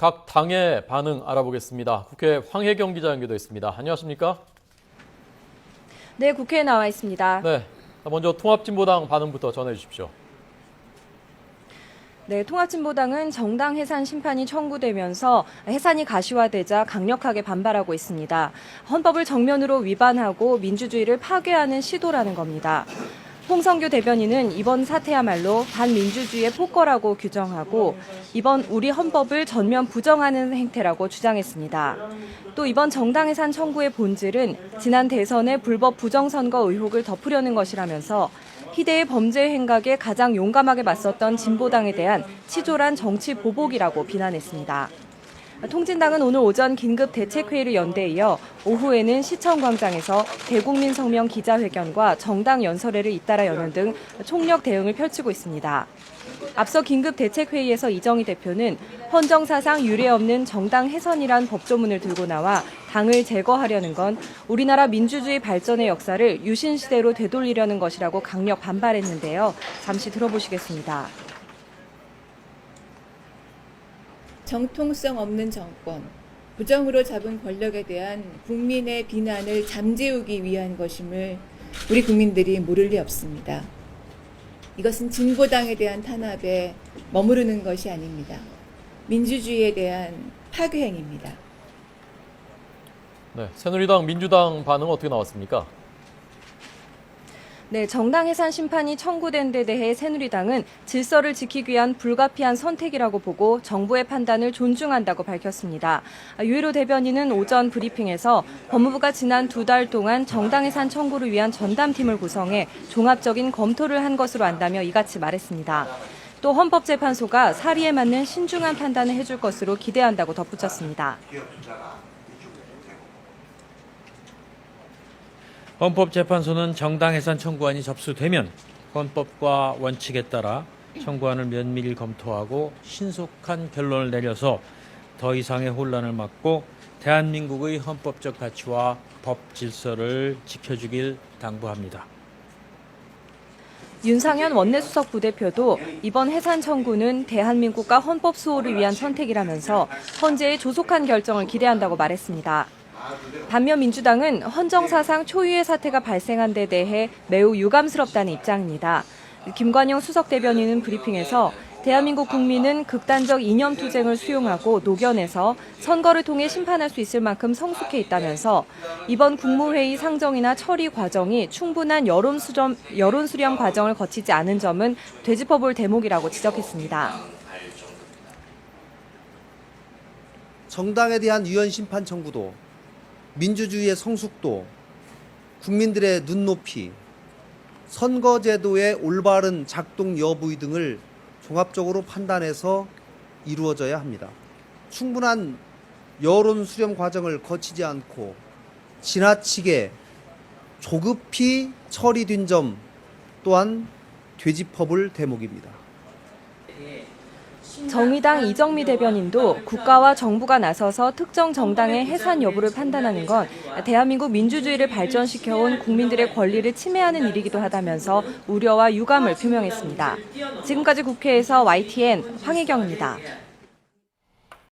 각 당의 반응 알아보겠습니다. 국회 황혜경 기자 연결돼 있습니다. 안녕하십니까? 네, 국회에 나와 있습니다. 네, 먼저 통합진보당 반응부터 전해 주십시오. 네, 통합진보당은 정당 해산 심판이 청구되면서 해산이 가시화되자 강력하게 반발하고 있습니다. 헌법을 정면으로 위반하고 민주주의를 파괴하는 시도라는 겁니다. 홍성규 대변인은 이번 사태야말로 반민주주의의 폭거라고 규정하고 이번 우리 헌법을 전면 부정하는 행태라고 주장했습니다. 또 이번 정당 해산 청구의 본질은 지난 대선의 불법 부정선거 의혹을 덮으려는 것이라면서 희대의 범죄 행각에 가장 용감하게 맞섰던 진보당에 대한 치졸한 정치 보복이라고 비난했습니다. 통진당은 오늘 오전 긴급 대책회의를 연대 이어 오후에는 시청광장에서 대국민 성명 기자회견과 정당 연설회를 잇따라 여는 등 총력 대응을 펼치고 있습니다. 앞서 긴급 대책회의에서 이정희 대표는 헌정사상 유례없는 정당 해산이란 법조문을 들고 나와 당을 제거하려는 건 우리나라 민주주의 발전의 역사를 유신시대로 되돌리려는 것이라고 강력 반발했는데요. 잠시 들어보시겠습니다. 정통성 없는 정권, 부정으로 잡은 권력에 대한 국민의 비난을 잠재우기 위한 것임을 우리 국민들이 모를 리 없습니다. 이것은 진보당에 대한 탄압에 머무르는 것이 아닙니다. 민주주의에 대한 파괴행위입니다. 네, 새누리당, 민주당 반응 어떻게 나왔습니까? 네, 정당 해산 심판이 청구된 데 대해 새누리당은 질서를 지키기 위한 불가피한 선택이라고 보고 정부의 판단을 존중한다고 밝혔습니다. 유일호 대변인은 오전 브리핑에서 법무부가 지난 2달 동안 정당 해산 청구를 위한 전담팀을 구성해 종합적인 검토를 한 것으로 안다며 이같이 말했습니다. 또 헌법재판소가 사리에 맞는 신중한 판단을 해줄 것으로 기대한다고 덧붙였습니다. 헌법재판소는 정당 해산 청구안이 접수되면 헌법과 원칙에 따라 청구안을 면밀히 검토하고 신속한 결론을 내려서 더 이상의 혼란을 막고 대한민국의 헌법적 가치와 법 질서를 지켜주길 당부합니다. 윤상현 원내수석 부대표도 이번 해산 청구는 대한민국과 헌법 수호를 위한 선택이라면서 헌재의 조속한 결정을 기대한다고 말했습니다. 반면 민주당은 헌정사상 초유의 사태가 발생한 데 대해 매우 유감스럽다는 입장입니다. 김관영 수석 대변인은 브리핑에서 대한민국 국민은 극단적 이념투쟁을 수용하고 녹여내서 선거를 통해 심판할 수 있을 만큼 성숙해 있다면서 이번 국무회의 상정이나 처리 과정이 충분한 여론 수렴 과정을 거치지 않은 점은 되짚어볼 대목이라고 지적했습니다. 정당에 대한 유연 심판 청구도 민주주의의 성숙도, 국민들의 눈높이, 선거제도의 올바른 작동 여부 등을 종합적으로 판단해서 이루어져야 합니다. 충분한 여론 수렴 과정을 거치지 않고 지나치게 조급히 처리된 점 또한 되짚어볼 대목입니다. 정의당 이정미 대변인도 국가와 정부가 나서서 특정 정당의 해산 여부를 판단하는 건 대한민국 민주주의를 발전시켜온 국민들의 권리를 침해하는 일이기도 하다면서 우려와 유감을 표명했습니다. 지금까지 국회에서 YTN 황혜경입니다.